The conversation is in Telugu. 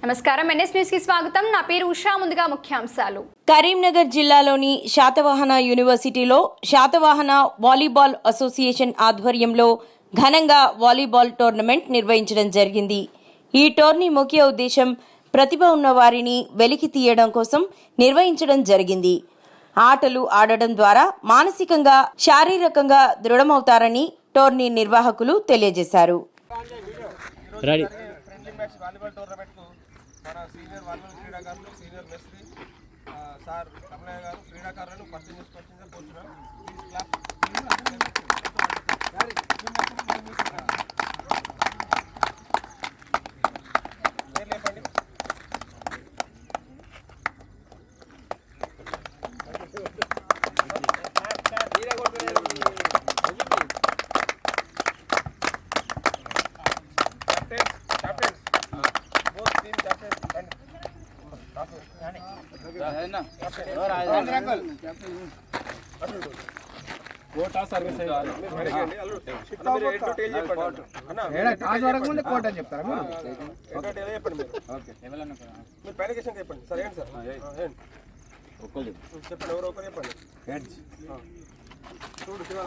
నమస్కారం, ఎన్ఎస్ న్యూస్ కి స్వాగతం. నా పేరు ఉషా. ముందుగా ముఖ్యాంశాలు. కరీంనగర్ జిల్లాలోని శాతవాహన యూనివర్సిటీలో శాతవాహన వాలీబాల్ అసోసియేషన్ ఆధ్వర్యంలో ఘనంగా వాలీబాల్ టోర్నమెంట్ నిర్వహించడం జరిగింది. ఈ టోర్నీ ముఖ్య ఉద్దేశం ప్రతిభ ఉన్న వారిని వెలికి తీయడం కోసం నిర్వహించడం జరిగింది. ఆటలు ఆడడం ద్వారా మానసికంగా, శారీరకంగా దృఢమవుతారని టోర్నీ నిర్వాహకులు తెలియజేశారు. వాలీబాల్ టోర్నమెంట్కు మన సీనియర్ వాలీబాల్ క్రీడాకారులు, సీనియర్ మెస్త్రి సార్ కమలయ్య గారు క్రీడాకారులను పరిచయం చేసుకొచ్చిందని కోరుతున్నాం. లేపండి. చెప్పండి, ఎవరో ఒకరు చెప్పండి. చూడు శివ